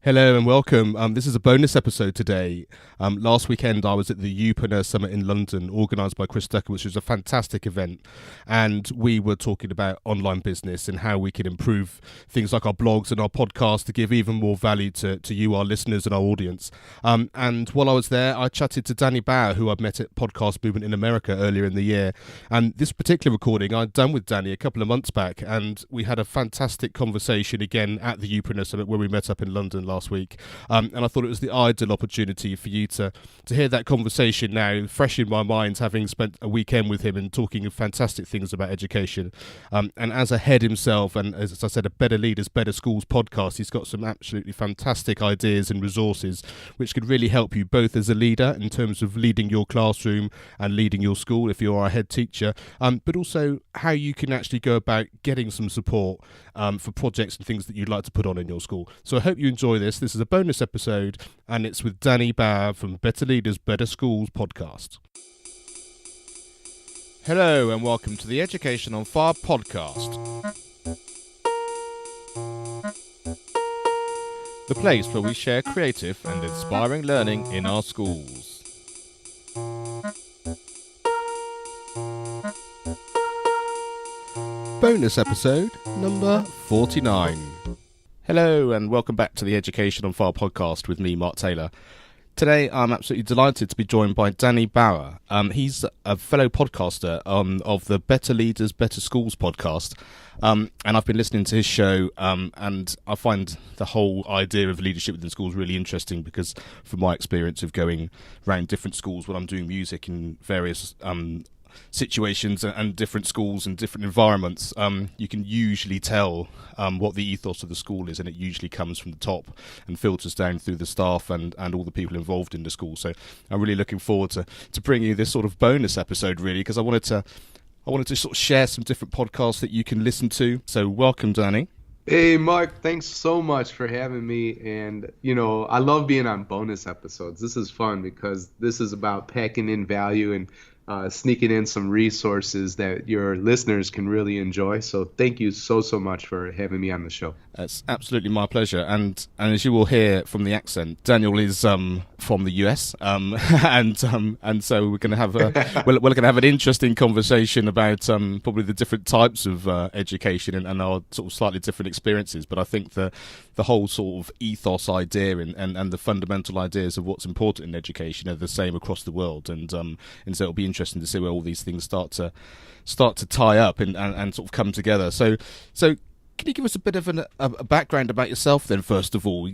Hello and welcome. This is a bonus episode today. Last weekend I was at the Upreneur Summit in London, organised by Chris Ducker, which was a fantastic event. And we were talking about online business and how we can improve things like our blogs and our podcast to give even more value to you, our listeners and our audience. And while I was there, I chatted to Daniel Bauer, who I'd met at Podcast Movement in America earlier in the year. And this particular recording I'd done with Danny a couple of months back, and we had a fantastic conversation again at the Upreneur Summit where we met up in London last week, and I thought it was the ideal opportunity for you to hear that conversation now, fresh in my mind, having spent a weekend with him and talking fantastic things about education. And as a head himself, and as I said, a Better Leaders, Better Schools podcast, he's got some absolutely fantastic ideas and resources which could really help you both as a leader in terms of leading your classroom and leading your school if you're a head teacher, but also how you can actually go about getting some support for projects and things that you'd like to put on in your school. So I hope you enjoy this. This is a bonus episode, and it's with Danny Bauer from Better Leaders, Better Schools podcast. Hello, and welcome to the Education on Fire podcast. The place where we share creative and inspiring learning in our schools. Bonus episode number 49. Hello and welcome back to the Education on Fire podcast with me, Mark Taylor. Today I'm absolutely delighted to be joined by Danny Bauer. He's a fellow podcaster of the Better Leaders, Better Schools podcast. And I've been listening to his show, and I find the whole idea of leadership within schools really interesting because from my experience of going around different schools when I'm doing music in various situations and different schools and different environments, you can usually tell what the ethos of the school is, and it usually comes from the top and filters down through the staff and all the people involved in the school. So I'm really looking forward to bringing you this sort of bonus episode, really, because I wanted to sort of share some different podcasts that you can listen to. So welcome, Danny. Hey, Mark, thanks so much for having me. And, I love being on bonus episodes. This is fun because this is about packing in value and sneaking in some resources that your listeners can really enjoy. So thank you so much for having me on the show. It's absolutely my pleasure. And as you will hear from the accent, Daniel is from the US, and so we're going to have we're going to have an interesting conversation about probably the different types of education and our sort of slightly different experiences. But I think the whole sort of ethos idea and the fundamental ideas of what's important in education are the same across the world, and so it'll be interesting to see where all these things start to tie up and sort of come together. So can you give us a bit of a background about yourself then, first of all?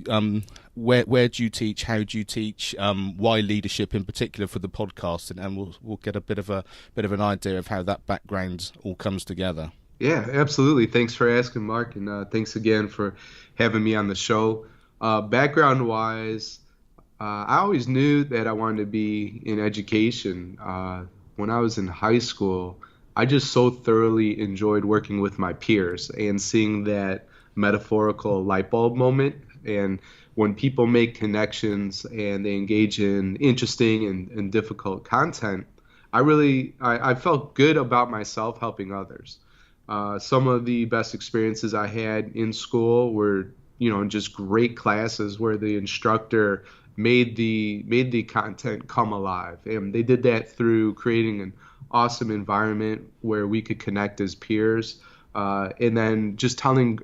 Where do you teach? How do you teach? Why leadership in particular for the podcast? And we'll get a bit of an idea of how that background all comes together. Yeah, absolutely. Thanks for asking, Mark, and thanks again for having me on the show. Background-wise, I always knew that I wanted to be in education. When I was in high school, I just so thoroughly enjoyed working with my peers and seeing that metaphorical light bulb moment. And when people make connections and they engage in interesting and difficult content, I felt good about myself helping others. Some of the best experiences I had in school were, just great classes where the instructor made the content come alive. And they did that through creating an awesome environment where we could connect as peers, and then just telling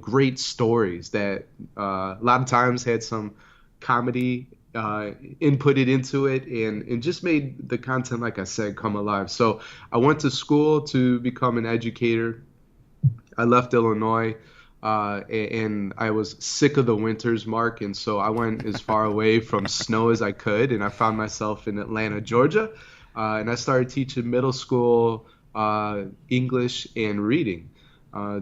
great stories that a lot of times had some comedy inputted into it, and just made the content, like I said, come alive. So I went to school to become an educator. I left Illinois, and I was sick of the winters, Mark, and so I went as far away from snow as I could, and I found myself in Atlanta, Georgia. And I started teaching middle school English and reading.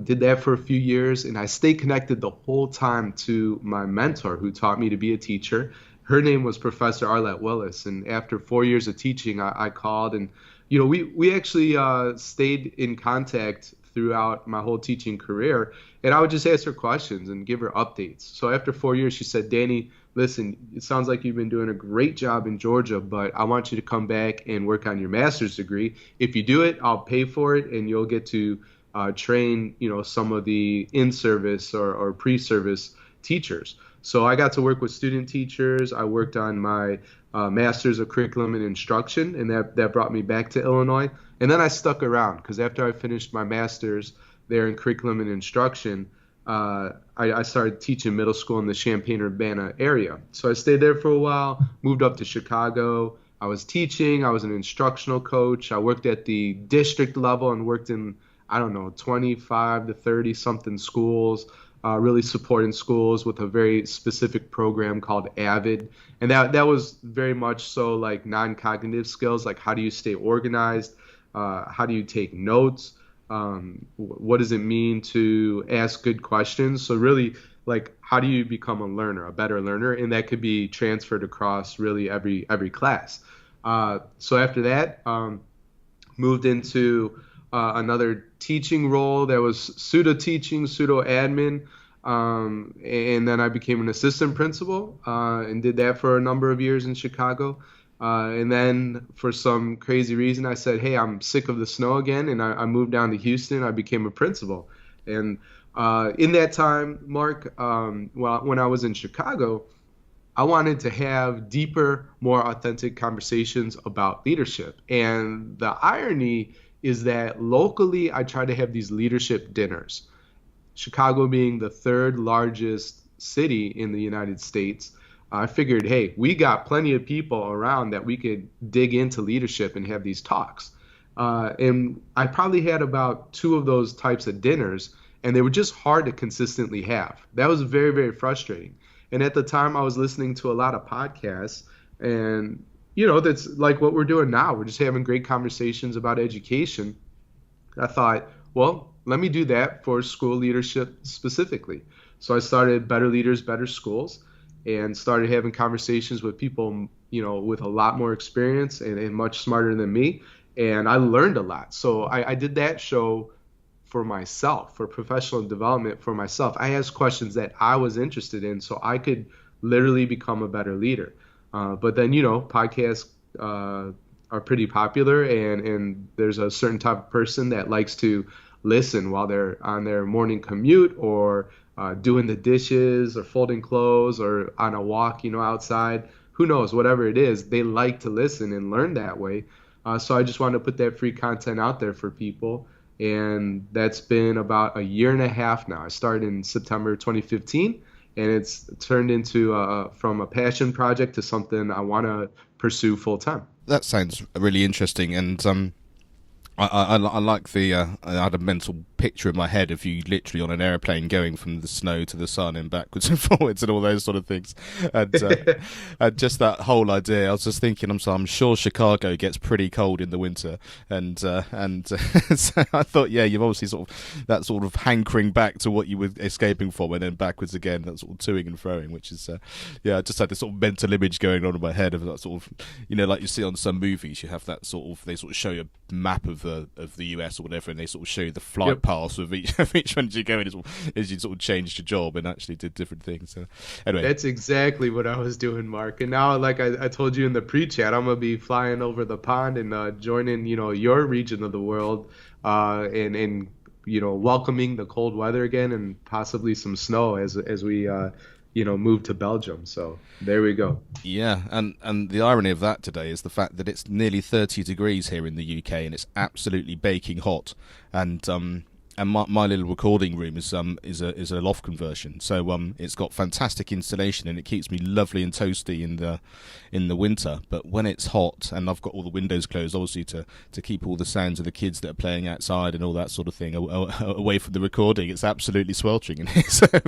Did that for a few years, and I stayed connected the whole time to my mentor who taught me to be a teacher. Her name was Professor Arlette Willis, and after 4 years of teaching, I called, and we actually stayed in contact throughout my whole teaching career, and I would just ask her questions and give her updates. So after 4 years, she said, "Danny, listen, it sounds like you've been doing a great job in Georgia, but I want you to come back and work on your master's degree. If you do it, I'll pay for it, and you'll get to train, some of the in-service or pre-service teachers." So I got to work with student teachers. I worked on my master's of curriculum and instruction, and that brought me back to Illinois. And then I stuck around because after I finished my master's there in curriculum and instruction, I started teaching middle school in the Champaign-Urbana area. So I stayed there for a while, moved up to Chicago. I was teaching. I was an instructional coach. I worked at the district level and worked in, I don't know, 25 to 30 something schools, really supporting schools with a very specific program called AVID. And that was very much so like non-cognitive skills, like how do you stay organized? How do you take notes? What does it mean to ask good questions? So really, like, how do you become a learner, a better learner? And that could be transferred across really every class. So after that, moved into another teaching role that was pseudo teaching, pseudo admin. And then I became an assistant principal and did that for a number of years in Chicago. And then for some crazy reason, I said, hey, I'm sick of the snow again. And I moved down to Houston. I became a principal. And in that time, Mark, when I was in Chicago, I wanted to have deeper, more authentic conversations about leadership. And the irony is that locally, I try to have these leadership dinners. Chicago being the third largest city in the United States, I figured, hey, we got plenty of people around that we could dig into leadership and have these talks. And I probably had about 2 of those types of dinners, and they were just hard to consistently have. That was very, very frustrating. And at the time, I was listening to a lot of podcasts, and, that's like what we're doing now. We're just having great conversations about education. I thought, well, let me do that for school leadership specifically. So I started Better Leaders, Better Schools, and started having conversations with people, with a lot more experience and much smarter than me. And I learned a lot. So I did that show for myself, for professional development for myself. I asked questions that I was interested in so I could literally become a better leader. But then, podcasts are pretty popular, and there's a certain type of person that likes to listen while they're on their morning commute or doing the dishes or folding clothes or on a walk, outside. Who knows, whatever it is, they like to listen and learn that way. So I just wanted to put that free content out there for people. And that's been about a year and a half now. I started in September 2015, and it's turned into from a passion project to something I want to pursue full time. That sounds really interesting, and I like the. I had a mental picture in my head of you literally on an airplane going from the snow to the sun and backwards and forwards and all those sort of things, and just that whole idea. I was just thinking, I'm sure Chicago gets pretty cold in the winter, and so I thought, yeah, you've obviously sort of that sort of hankering back to what you were escaping from, and then backwards again, that sort of toing and froing, which is I just had this sort of mental image going on in my head of that sort of, like you see on some movies, you have that sort of, they sort of show you a map of the US or whatever, and they sort of show you the flight paths of each one you go in as you sort of changed your job and actually did different things. So anyway, that's exactly what I was doing, Mark. And now, like I told you in the pre-chat, I'm gonna be flying over the pond and joining your region of the world, and welcoming the cold weather again and possibly some snow as we move to Belgium. So there we go. Yeah, and the irony of that today is the fact that it's nearly 30 degrees here in the UK and it's absolutely baking hot. And my little recording room is a loft conversion, so it's got fantastic insulation and it keeps me lovely and toasty in the winter. But when it's hot and I've got all the windows closed, obviously to keep all the sounds of the kids that are playing outside and all that sort of thing away from the recording, it's absolutely sweltering in here.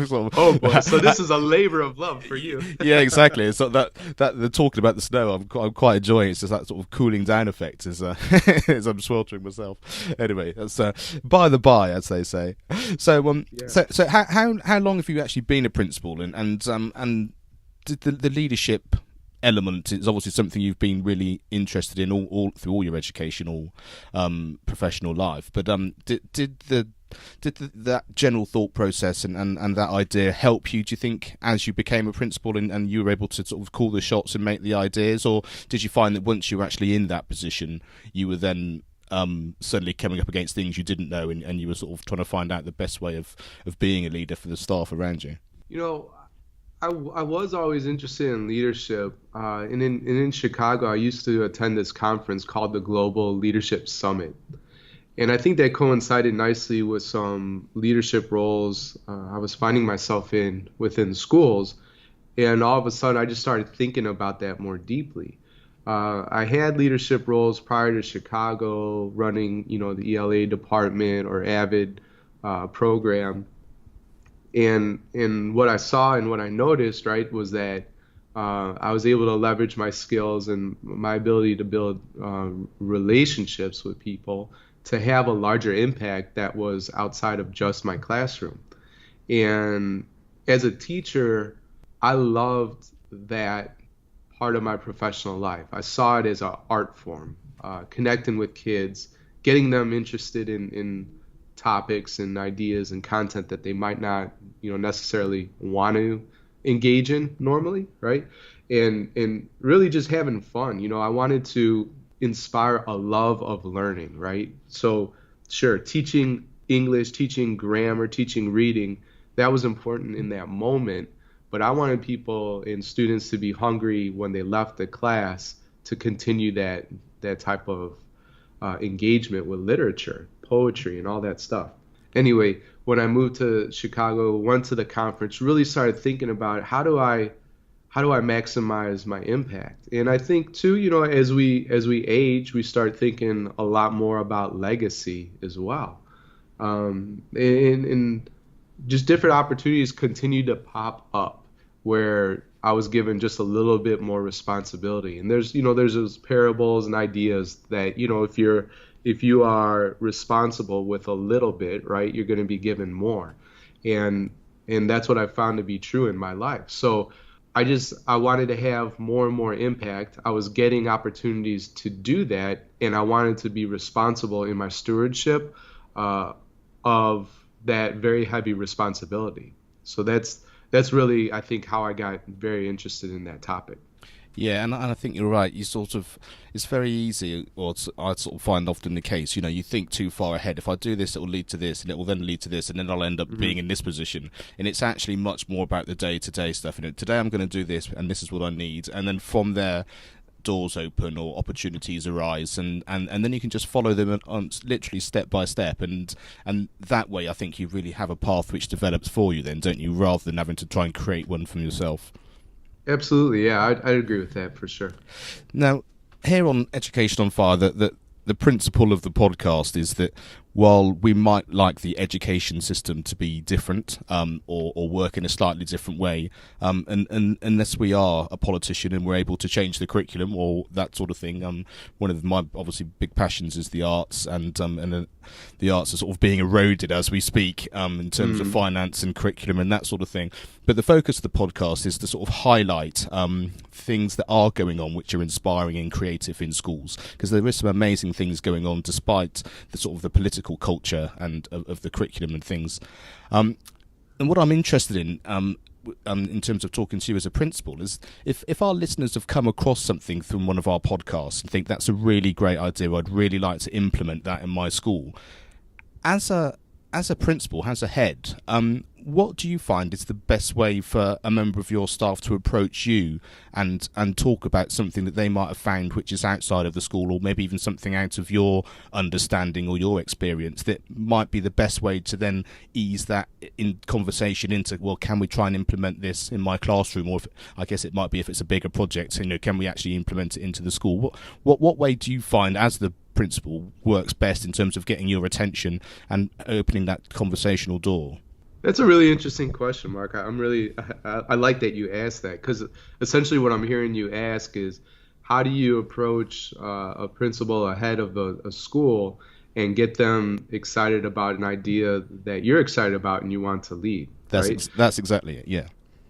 Oh boy! So this is a labor of love for you. Yeah, exactly. It's not that they're talking about the snow. I'm quite enjoying it. It's just that sort of cooling down effect as as I'm sweltering myself. Anyway, that's by the by, as they say. So so how long have you actually been a principal, and the leadership element is obviously something you've been really interested in all through all your educational professional life, but did that general thought process and that idea help you, do you think, as you became a principal and you were able to sort of call the shots and make the ideas, or did you find that once you were actually in that position you were then suddenly coming up against things you didn't know and you were sort of trying to find out the best way of being a leader for the staff around you? I was always interested in leadership. And in Chicago, I used to attend this conference called the Global Leadership Summit. And I think that coincided nicely with some leadership roles I was finding myself in within schools. And all of a sudden, I just started thinking about that more deeply. I had leadership roles prior to Chicago, running, the ELA department or AVID program. And what I saw and what I noticed, right, was that I was able to leverage my skills and my ability to build relationships with people to have a larger impact that was outside of just my classroom. And as a teacher, I loved that part of my professional life. I saw it as an art form, connecting with kids, getting them interested in topics and ideas and content that they might not, necessarily want to engage in normally, right? And really just having fun. I wanted to inspire a love of learning, right? So sure, teaching English, teaching grammar, teaching reading, that was important in that moment. But I wanted people and students to be hungry when they left the class to continue that type of engagement with literature, poetry, and all that stuff. Anyway, when I moved to Chicago, went to the conference, really started thinking about how do I maximize my impact? And I think too, as we age, we start thinking a lot more about legacy as well. And just different opportunities continue to pop up where I was given just a little bit more responsibility. And there's those parables and ideas that, if you are responsible with a little bit, right, you're going to be given more. And that's what I found to be true in my life. So I wanted to have more and more impact. I was getting opportunities to do that, and I wanted to be responsible in my stewardship of that very heavy responsibility. So that's really, I think, how I got very interested in that topic. Yeah, and I think you're right. It's very easy, or I sort of find often the case. You think too far ahead. If I do this, it will lead to this, and it will then lead to this, and then I'll end up being in this position. And it's actually much more about the day-to-day stuff. Today I'm going to do this, and this is what I need, and then from there, doors open or opportunities arise, and then you can just follow them on literally step by step, and that way I think you really have a path which develops for you, then, don't you? Rather than having to try and create one from yourself. Absolutely, yeah, I'd agree with that for sure. Now, here on Education on Fire, the principle of the podcast is that while we might like the education system to be different, or work in a slightly different way, and unless we are a politician and we're able to change the curriculum or that sort of thing, one of my obviously big passions is the arts, and the arts are sort of being eroded as we speak, in terms of finance and curriculum and that sort of thing. But the focus of the podcast is to sort of highlight things that are going on which are inspiring and creative in schools, because there is some amazing things going on despite the sort of the political culture and of the curriculum and things. And what I'm interested in terms of talking to you as a principal, is if our listeners have come across something from one of our podcasts and think that's a really great idea, I'd really like to implement that in my school. As a principal, as a head, what do you find is the best way for a member of your staff to approach you and talk about something that they might have found which is outside of the school, or maybe even something out of your understanding or your experience that might be the best way to then ease that in conversation into, well, can we try and implement this in my classroom? Or I guess it might be if it's a bigger project, can we actually implement it into the school? What way do you find as the principal works best in terms of getting your attention and opening that conversational door? That's a really interesting question, Mark. I like that you asked that, because essentially what I'm hearing you ask is, how do you approach a principal, a head of a school, and get them excited about an idea that you're excited about and you want to lead? That's exactly it. Yeah.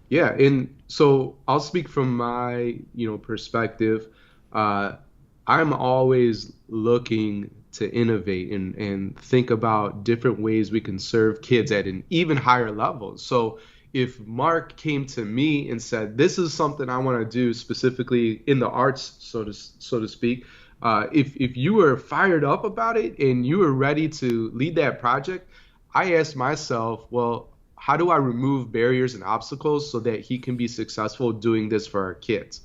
Yeah, and so I'll speak from my perspective. I'm always looking to innovate and think about different ways we can serve kids at an even higher level. So if Mark came to me and said, this is something I want to do specifically in the arts, so to speak, if you were fired up about it and you were ready to lead that project, I asked myself, well, how do I remove barriers and obstacles so that he can be successful doing this for our kids?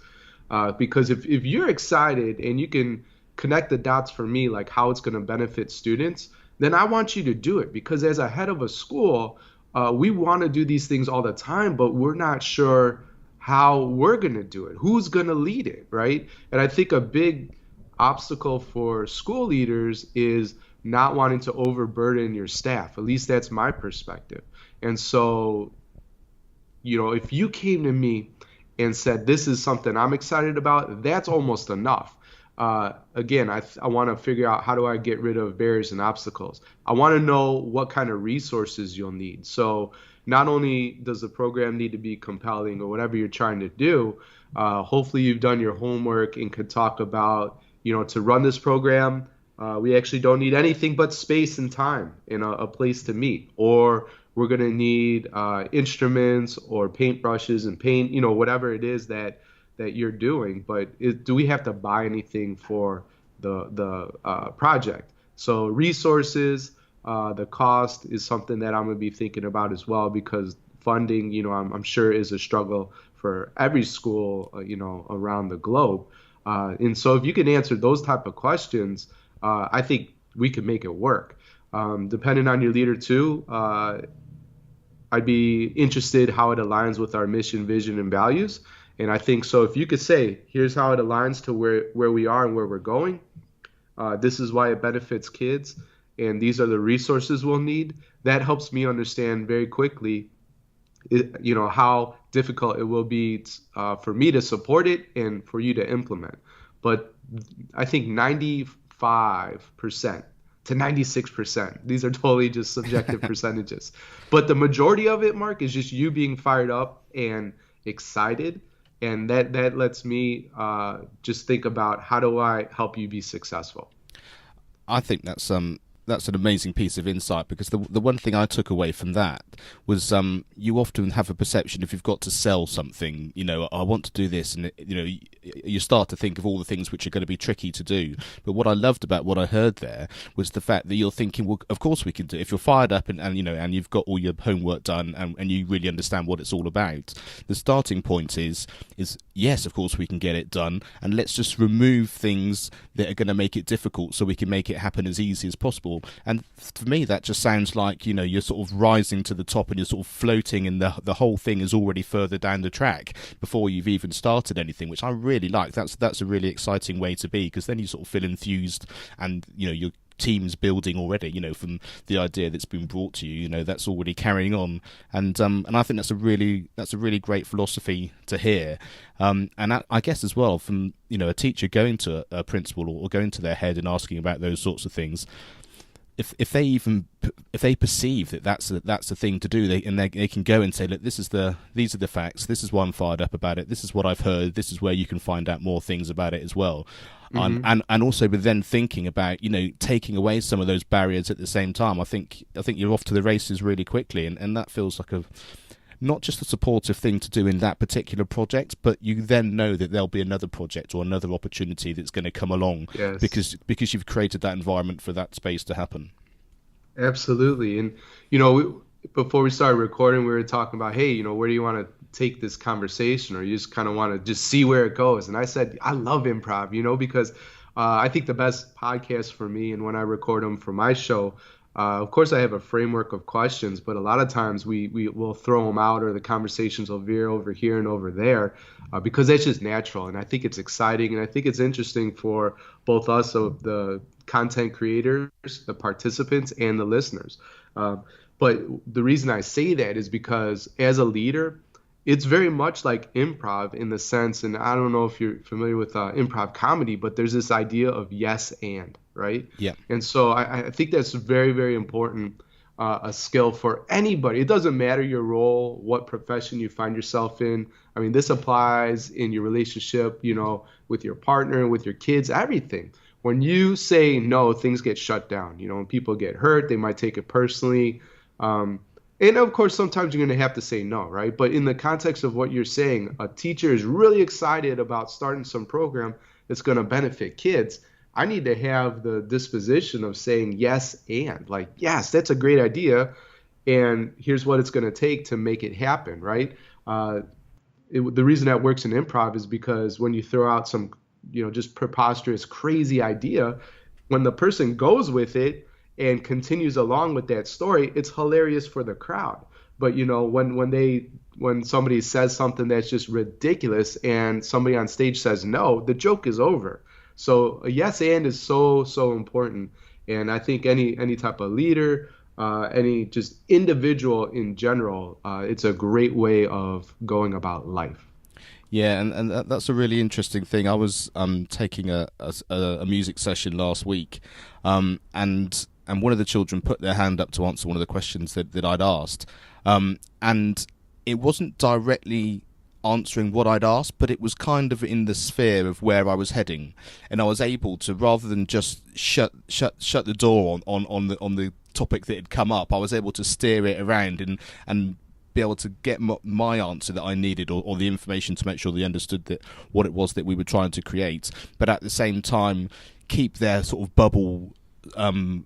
Because if you're excited and you can connect the dots for me, like how it's going to benefit students, then I want you to do it. Because as a head of a school, we want to do these things all the time, but we're not sure how we're going to do it, who's going to lead it, right? And I think a big obstacle for school leaders is not wanting to overburden your staff. At least that's my perspective. And so, if you came to me and said, this is something I'm excited about, that's almost enough. Again, I want to figure out, how do I get rid of barriers and obstacles? I want to know what kind of resources you'll need. So not only does the program need to be compelling or whatever you're trying to do, hopefully you've done your homework and could talk about, to run this program, we actually don't need anything but space and time and a place to meet. Or we're going to need instruments or paintbrushes and paint, whatever it is that you're doing. But do we have to buy anything for the project? So resources, the cost is something that I'm going to be thinking about as well, because funding, I'm sure is a struggle for every school, around the globe. And so if you can answer those type of questions, I think we can make it work. Depending on your leader too, I'd be interested how it aligns with our mission, vision, and values. And I think so if you could say, here's how it aligns to where we are and where we're going, this is why it benefits kids, and these are the resources we'll need, that helps me understand very quickly, how difficult it will be for me to support it and for you to implement. But I think 95% to 96%, these are totally just subjective percentages. But the majority of it, Mark, is just you being fired up and excited. And that lets me just think about, how do I help you be successful? I think that's an amazing piece of insight, because the one thing I took away from that was you often have a perception, if you've got to sell something, I want to do this, and you start to think of all the things which are going to be tricky to do. But what I loved about what I heard there was the fact that you're thinking, well, of course we can do it. If you're fired up and you've got all your homework done and you really understand what it's all about, the starting point is yes, of course we can get it done, and let's just remove things that are going to make it difficult so we can make it happen as easy as possible. And for me, that just sounds like, you're sort of rising to the top and you're sort of floating, and the whole thing is already further down the track before you've even started anything, which I really like. That's a really exciting way to be, because then you sort of feel enthused, and your team's building already, from the idea that's been brought to you, that's already carrying on. And I think that's a really great philosophy to hear. And I guess as well, from, a teacher going to a principal or going to their head and asking about those sorts of things, if they perceive that that's the thing to do, they can go and say, look, these are the facts, this is why I'm fired up about it, this is what I've heard, this is where you can find out more things about it as well. Mm-hmm. And also with then thinking about, taking away some of those barriers at the same time, I think you're off to the races really quickly, and that feels like not just a supportive thing to do in that particular project, but you then know that there'll be another project or another opportunity that's going to come along. Yes. because you've created that environment for that space to happen. Absolutely. And, before we started recording, we were talking about, hey, where do you want to take this conversation, or you just kind of want to just see where it goes? And I said, I love improv, because I think the best podcast for me, and when I record them for my show, of course, I have a framework of questions, but a lot of times we will throw them out, or the conversations will veer over here and over there, because that's just natural. And I think it's exciting, and I think it's interesting for both us, so the content creators, the participants, and the listeners. But the reason I say that is because as a leader, it's very much like improv in the sense, and I don't know if you're familiar with improv comedy, but there's this idea of yes and, right? Yeah. And so I think that's very, very important, a skill for anybody. It doesn't matter your role, what profession you find yourself in. I mean, this applies in your relationship, with your partner, with your kids, everything. When you say no, things get shut down. When people get hurt, they might take it personally. And of course, sometimes you're going to have to say no, right? But in the context of what you're saying, a teacher is really excited about starting some program that's going to benefit kids. I need to have the disposition of saying yes and, like, yes, that's a great idea. and here's what it's going to take to make it happen, right? The reason that works in improv is because when you throw out some, just preposterous, crazy idea, when the person goes with it and continues along with that story, it's hilarious for the crowd. But when somebody says something that's just ridiculous and somebody on stage says no, the joke is over. So a yes and is so so important. And I think any type of leader, any just individual in general, it's a great way of going about life. Yeah, and that's a really interesting thing. I was taking a music session last week, and one of the children put their hand up to answer one of the questions that I'd asked, and it wasn't directly answering what I'd asked, but it was kind of in the sphere of where I was heading, and I was able to, rather than just shut the door on the topic that had come up, I was able to steer it around and be able to get my answer that I needed, or the information to make sure they understood that what it was that we were trying to create, but at the same time keep their sort of bubble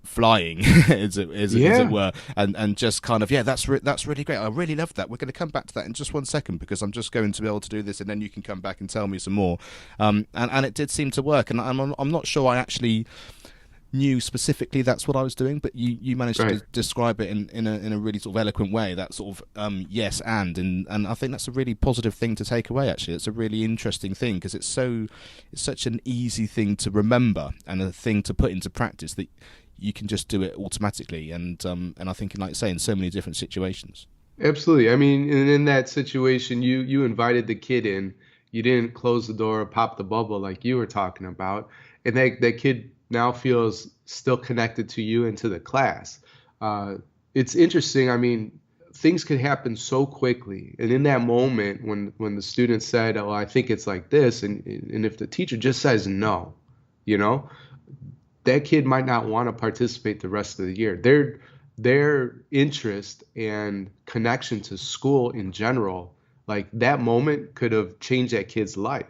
flying as it were, and just kind of, that's really great, I really love that, we're going to come back to that in just 1 second because I'm just going to be able to do this, and then you can come back and tell me some more, and it did seem to work, and I'm not sure I actually knew specifically that's what I was doing, but you managed to describe it in a really sort of eloquent way, that sort of yes and I think that's a really positive thing to take away. Actually, it's a really interesting thing because it's such an easy thing to remember and a thing to put into practice that you can just do it automatically, and I think, like I say, in so many different situations. Absolutely. I mean, in that situation, you invited the kid in. You didn't close the door or pop the bubble like you were talking about, and that kid now feels still connected to you and to the class. It's interesting. I mean, things could happen so quickly, and in that moment, when the student said, "Oh, I think it's like this," and if the teacher just says no, you know, that kid might not want to participate the rest of the year. Their interest and connection to school in general, like that moment could have changed that kid's life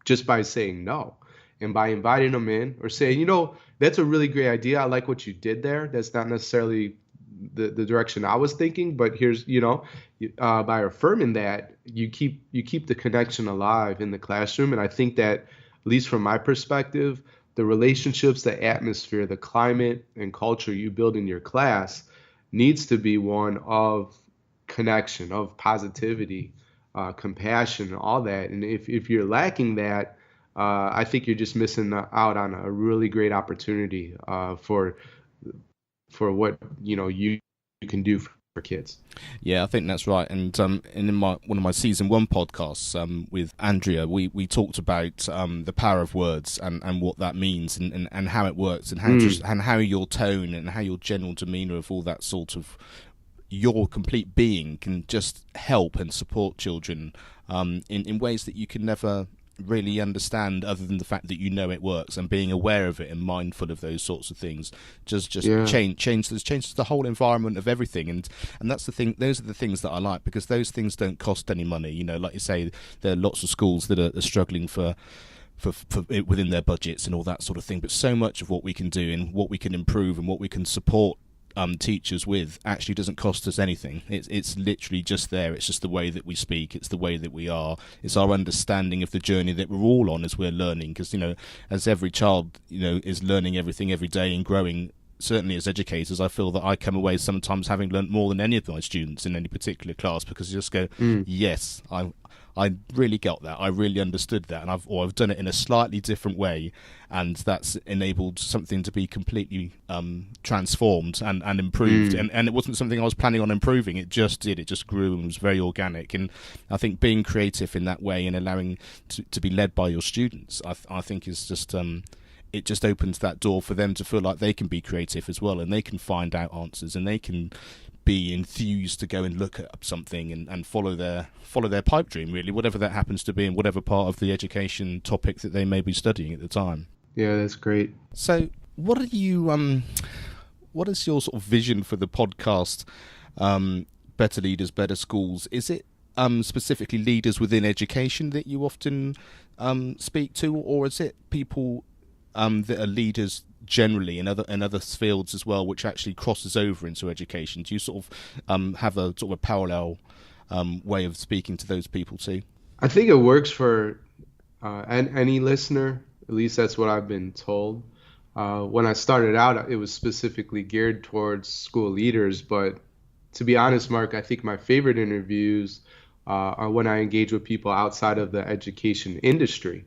just by saying no. And by inviting them in or saying, that's a really great idea. I like what you did there. That's not necessarily the direction I was thinking, but here's, by affirming that, you keep the connection alive in the classroom. And I think that, at least from my perspective, the relationships, the atmosphere, the climate and culture you build in your class needs to be one of connection, of positivity, compassion, all that. And if you're lacking that, I think you're just missing out on a really great opportunity for what you can do for kids. Yeah, I think that's right. And in one of my season 1 podcasts with Andrea, we talked about the power of words and what that means and how it works and how your tone and how your general demeanour of all that sort of your complete being can just help and support children in ways that you can never really understand, other than the fact that it works, and being aware of it and mindful of those sorts of things changes the whole environment of everything, and that's the thing. Those are the things that I like, because those things don't cost any money. Like you say, there are lots of schools that are struggling for within their budgets and all that sort of thing, but so much of what we can do and what we can improve and what we can support teachers with actually doesn't cost us anything. It's literally just there. It's just the way that we speak. It's the way that we are. It's our understanding of the journey that we're all on as we're learning. Because as every child is learning everything every day and growing. Certainly, as educators, I feel that I come away sometimes having learnt more than any of my students in any particular class, because you just go, yes, I really got that. I really understood that, and I've done it in a slightly different way, and that's enabled something to be completely transformed and improved. And it wasn't something I was planning on improving. It just did. It just grew and was very organic. And I think being creative in that way and allowing to be led by your students, I think is just it just opens that door for them to feel like they can be creative as well, and they can find out answers, and they can be enthused to go and look at something and follow their pipe dream, really, whatever that happens to be, in whatever part of the education topic that they may be studying at the time. Yeah, that's great. So what is your sort of vision for the podcast, Better Leaders, Better Schools? Is it specifically leaders within education that you often speak to, or is it people that are leaders generally in other fields as well, which actually crosses over into education? Do you sort of have a sort of a parallel way of speaking to those people too? I think it works for any listener. At least that's what I've been told. When I started out, it was specifically geared towards school leaders. But to be honest, Mark, I think my favorite interviews are when I engage with people outside of the education industry.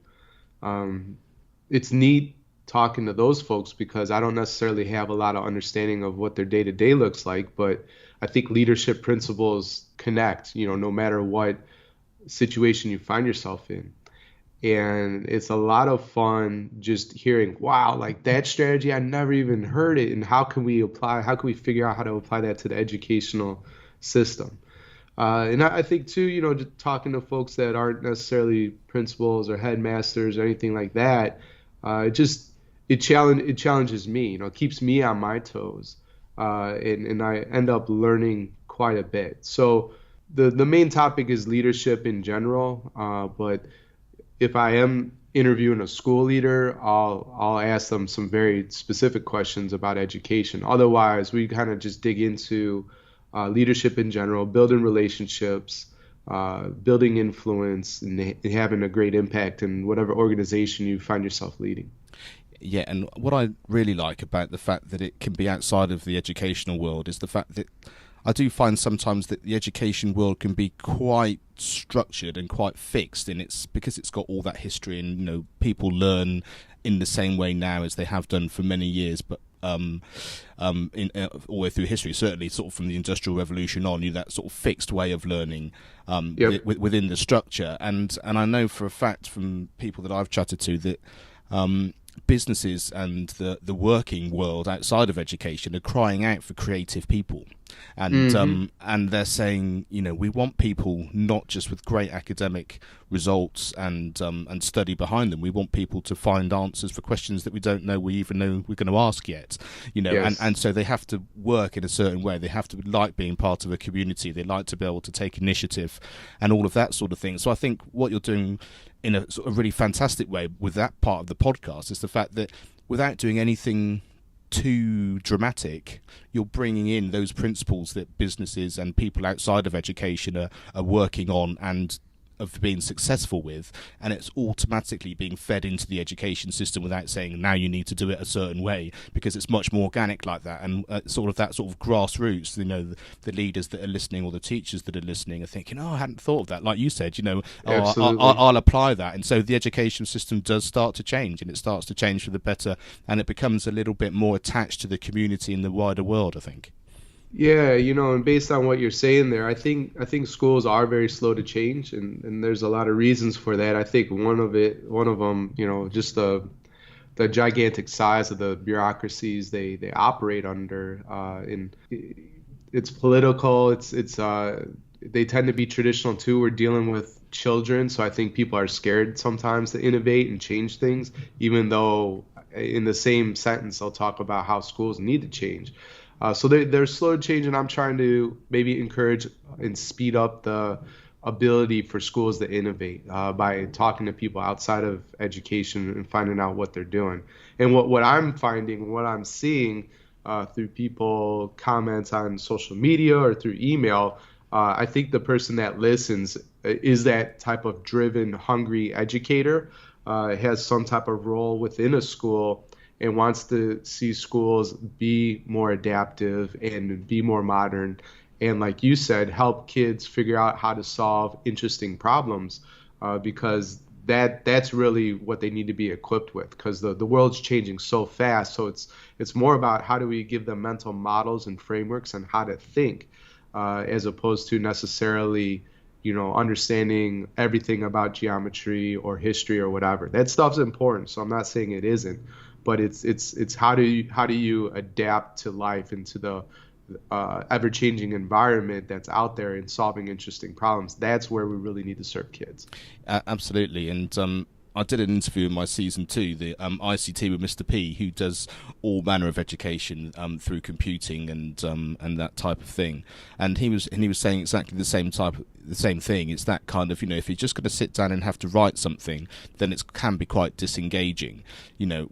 It's neat talking to those folks because I don't necessarily have a lot of understanding of what their day to day looks like, but I think leadership principles connect, no matter what situation you find yourself in. And it's a lot of fun just hearing, wow, like that strategy, I never even heard it. And how can we figure out how to apply that to the educational system? And I think too, just talking to folks that aren't necessarily principals or headmasters or anything like that, it challenges me. It keeps me on my toes, and I end up learning quite a bit. So the main topic is leadership in general, but if I am interviewing a school leader, I'll ask them some very specific questions about education. Otherwise, we kind of just dig into leadership in general, building relationships, building influence, and having a great impact in whatever organization you find yourself leading. Yeah, and what I really like about the fact that it can be outside of the educational world is the fact that I do find sometimes that the education world can be quite structured and quite fixed, and it's because it's got all that history, and people learn in the same way now as they have done for many years, but all the way through history, certainly sort of from the Industrial Revolution on, that sort of fixed way of learning within the structure. And I know for a fact from people that I've chatted to that businesses and the working world outside of education are crying out for creative people, and they're saying, we want people not just with great academic results and study behind them. We want people to find answers for questions that we don't know we even know we're going to ask yet. Yes. And so they have to work in a certain way. They have to like being part of a community. They like to be able to take initiative and all of that sort of thing. So I think what you're doing in a sort of really fantastic way with that part of the podcast is the fact that without doing anything too dramatic, you're bringing in those principles that businesses and people outside of education are working on and of being successful with, and it's automatically being fed into the education system without saying now you need to do it a certain way, because it's much more organic like that. And sort of grassroots, the leaders that are listening or the teachers that are listening are thinking, I hadn't thought of that, like you said, I'll apply that. And so the education system does start to change, and it starts to change for the better, and it becomes a little bit more attached to the community and the wider world, I think. Yeah, and based on what you're saying there, I think schools are very slow to change, and there's a lot of reasons for that. I think one of them, just the gigantic size of the bureaucracies they operate under, and it's political. It's they tend to be traditional too. We're dealing with children, so I think people are scared sometimes to innovate and change things, even though in the same sentence they'll talk about how schools need to change. So they're slow to change, and I'm trying to maybe encourage and speed up the ability for schools to innovate by talking to people outside of education and finding out what they're doing. And what I'm finding, what I'm seeing through people comments on social media or through email, I think the person that listens is that type of driven, hungry educator, has some type of role within a school, and wants to see schools be more adaptive and be more modern. And like you said, help kids figure out how to solve interesting problems, because that's really what they need to be equipped with, because the world's changing so fast. So it's more about how do we give them mental models and frameworks on how to think, as opposed to necessarily understanding everything about geometry or history or whatever. That stuff's important, so I'm not saying it isn't. But it's how do you adapt to life and to the ever-changing environment that's out there and solving interesting problems. That's where we really need to serve kids. Absolutely, and I did an interview in my season 2, the ICT with Mr. P, who does all manner of education through computing and that type of thing. And he was saying exactly the same thing. It's that kind of, if you're just going to sit down and have to write something, then it can be quite disengaging.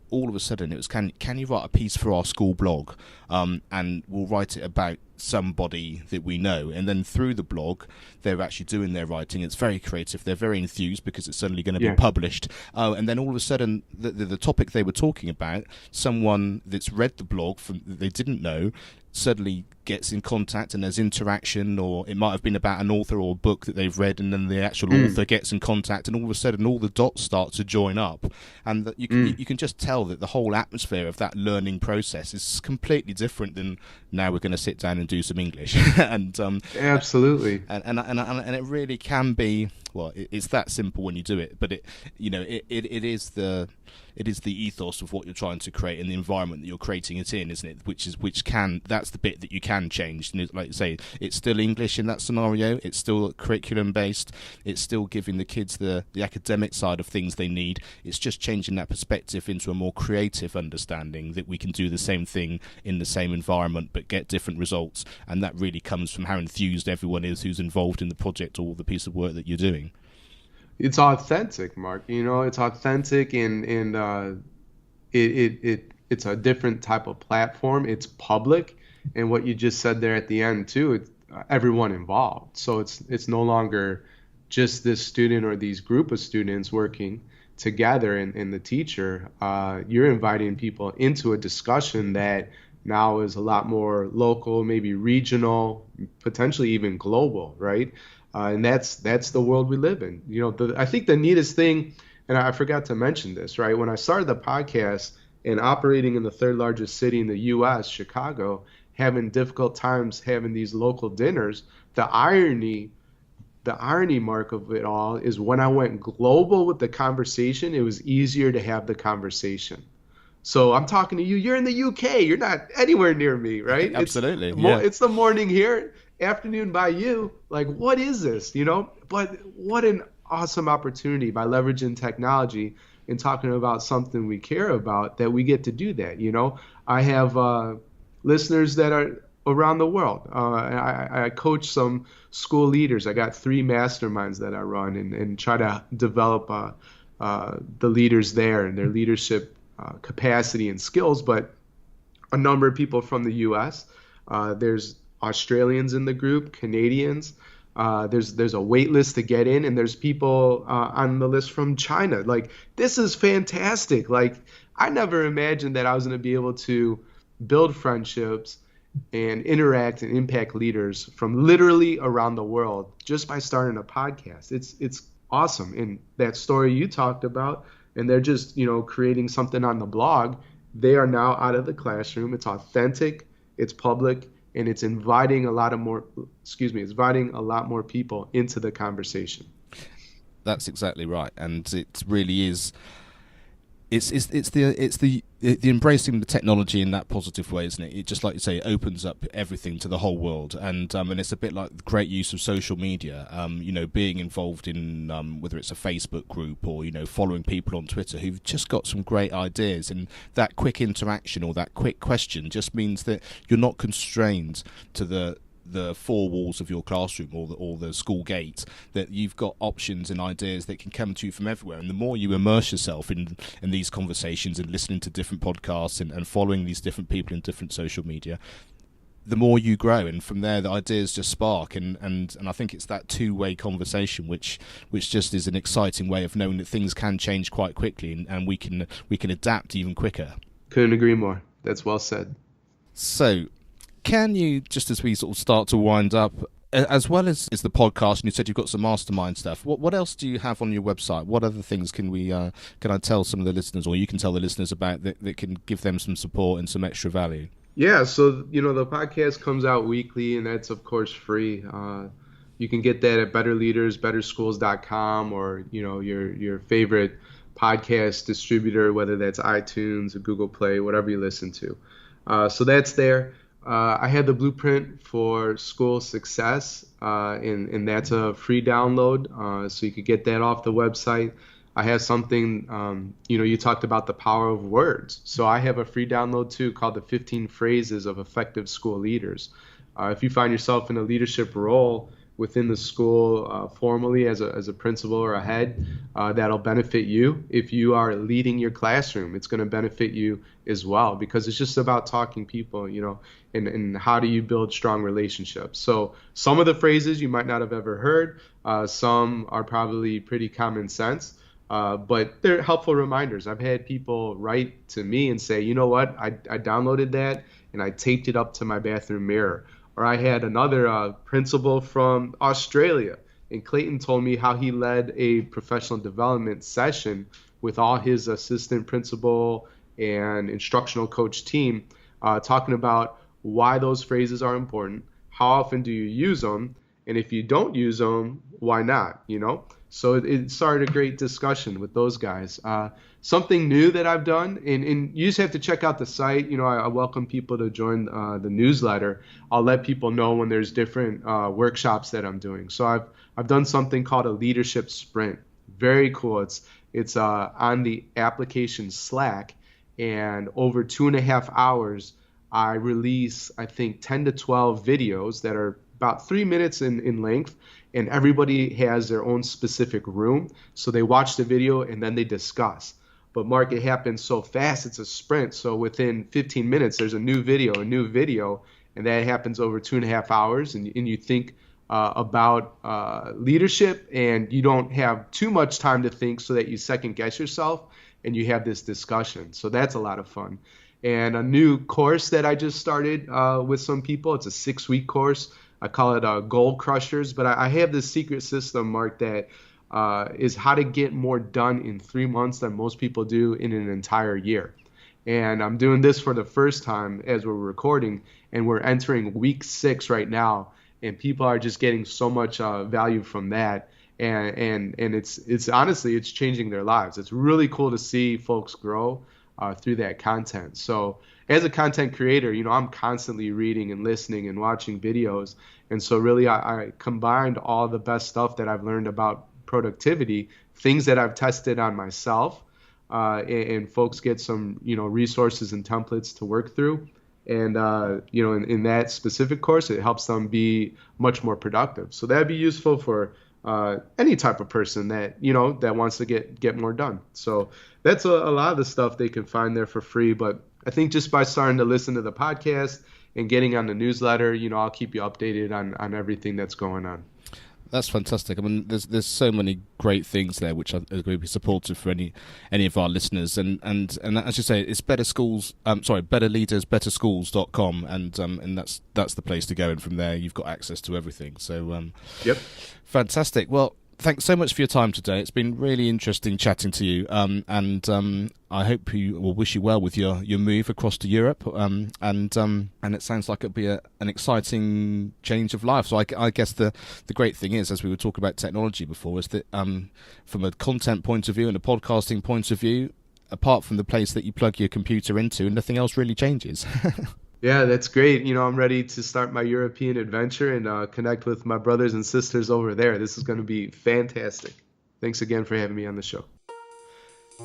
All of a sudden it was, can you write a piece for our school blog, and we'll write it about somebody that we know, and then through the blog they're actually doing their writing. It's very creative, they're very enthused because it's suddenly going to be published, and then all of a sudden the topic they were talking about, someone that's read the blog that they didn't know suddenly gets in contact, and there's interaction, or it might have been about an author or a book that they've read, and then the actual author gets in contact, and all of a sudden all the dots start to join up, and that you can just tell that the whole atmosphere of that learning process is completely different than now we're going to sit down and do some English. And absolutely, and it really can be, well, it's that simple when you do it, but it is the ethos of what you're trying to create and the environment that you're creating it in, isn't it? That's the bit that you can change. And like you say, it's still English in that scenario. It's still curriculum based. It's still giving the kids the academic side of things they need. It's just changing that perspective into a more creative understanding that we can do the same thing in the same environment but get different results. And that really comes from how enthused everyone is who's involved in the project or the piece of work that you're doing. It's authentic, Mark. It's authentic, and it's a different type of platform. It's public, and what you just said there at the end too, it's everyone involved. So it's no longer just this student or these group of students working together and the teacher. You're inviting people into a discussion that now is a lot more local, maybe regional, potentially even global, right? And that's the world we live in. I think the neatest thing, and I forgot to mention this, right? When I started the podcast and operating in the third largest city in the U.S., Chicago, having difficult times having these local dinners, the irony, Mark, of it all is when I went global with the conversation, it was easier to have the conversation. So I'm talking to you. You're in the UK. You're not anywhere near me, right? Absolutely. It's the morning here, afternoon by you. Like, what is this? But what an awesome opportunity by leveraging technology and talking about something we care about, that we get to do that. I have listeners that are around the world. I coach some school leaders. I got 3 masterminds that I run and try to develop the leaders there and their leadership capacity and skills. But a number of people from the U.S. There's Australians in the group, Canadians. There's a wait list to get in, and there's people on the list from China. Like, this is fantastic. Like, I never imagined that I was going to be able to build friendships and interact and impact leaders from literally around the world just by starting a podcast. It's awesome. And that story you talked about, and they're just creating something on the blog. They are now out of the classroom. It's authentic. It's public. And it's inviting a lot more people into the conversation. That's exactly right, and it really is. It's the embracing the technology in that positive way, isn't it? It just, like you say, it opens up everything to the whole world, and it's a bit like the great use of social media. Being involved in whether it's a Facebook group or following people on Twitter who've just got some great ideas, and that quick interaction or that quick question just means that you're not constrained to the 4 walls of your classroom or the school gate, that you've got options and ideas that can come to you from everywhere. And the more you immerse yourself in these conversations and listening to different podcasts and following these different people in different social media, the more you grow, and from there the ideas just spark, and I think it's that 2-way conversation which just is an exciting way of knowing that things can change quite quickly, and we can adapt even quicker. Couldn't agree more. That's well said. So can you, just as we sort of start to wind up, as well as the podcast, and you said you've got some mastermind stuff, what else do you have on your website? What other things can I tell some of the listeners, or you can tell the listeners about, that can give them some support and some extra value? Yeah, so the podcast comes out weekly, and that's of course free. You can get that at betterleadersbetterschools.com, or your favorite podcast distributor, whether that's iTunes or Google Play, whatever you listen to. So that's there. I had the blueprint for school success, and that's a free download, so you could get that off the website. I have something, you talked about the power of words. So I have a free download too called the 15 Phrases of Effective School Leaders. If you find yourself in a leadership role within the school formally as a principal or a head, that'll benefit you. If you are leading your classroom, it's going to benefit you as well, because it's just about talking people, and how do you build strong relationships. So some of the phrases you might not have ever heard, some are probably pretty common sense. But they're helpful reminders. I've had people write to me and say, you know what, I downloaded that and I taped it up to my bathroom mirror. Or I had another principal from Australia, and Clayton told me how he led a professional development session with all his assistant principal and instructional coach team, talking about why those phrases are important, how often do you use them, and if you don't use them, why not, So it started a great discussion with those guys. Something new that I've done, and you just have to check out the site. I welcome people to join the newsletter. I'll let people know when there's different workshops that I'm doing. So I've done something called a leadership sprint. Very cool. It's on the application Slack, and over 2.5 hours, I release, I think, 10 to 12 videos that are about 3 minutes in length, and everybody has their own specific room. So they watch the video and then they discuss. But Mark, it happens so fast, it's a sprint. So within 15 minutes, there's a new video, and that happens over 2.5 hours. And you think about leadership, and you don't have too much time to think, so that you second guess yourself and you have this discussion. So that's a lot of fun. And a new course that I just started with some people, it's a 6-week course. I call it Goal Crushers, but I have this secret system, Mark, that is how to get more done in 3 months than most people do in an entire year. And I'm doing this for the first time as we're recording, and we're entering week 6 right now, and people are just getting so much value from that. And it's honestly, it's changing their lives. It's really cool to see folks grow through that content. So as a content creator, I'm constantly reading and listening and watching videos. And so really I combined all the best stuff that I've learned about productivity, things that I've tested on myself, and folks get some, resources and templates to work through. And, in that specific course, it helps them be much more productive. So that'd be useful for any type of person that, that wants to get more done. So that's a lot of the stuff they can find there for free. But I think just by starting to listen to the podcast and getting on the newsletter, I'll keep you updated on everything that's going on. That's fantastic. I mean, there's so many great things there which are going to be supportive for any of our listeners. And as you say, it's betterleadersbetterschools.com, and that's the place to go. And from there, you've got access to everything. So, yep, fantastic. Well, thanks so much for your time today. It's been really interesting chatting to you, and I hope will wish you well with your move across to Europe, and it sounds like it'll be an exciting change of life. So I guess the great thing is, as we were talking about technology before, is that from a content point of view and a podcasting point of view, apart from the place that you plug your computer into, nothing else really changes. Yeah, that's great. I'm ready to start my European adventure and connect with my brothers and sisters over there. This is going to be fantastic. Thanks again for having me on the show.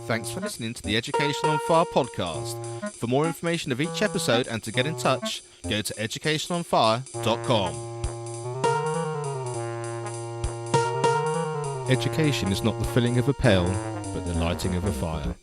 Thanks for listening to the Education on Fire podcast. For more information of each episode and to get in touch, go to educationonfire.com. Education is not the filling of a pail, but the lighting of a fire.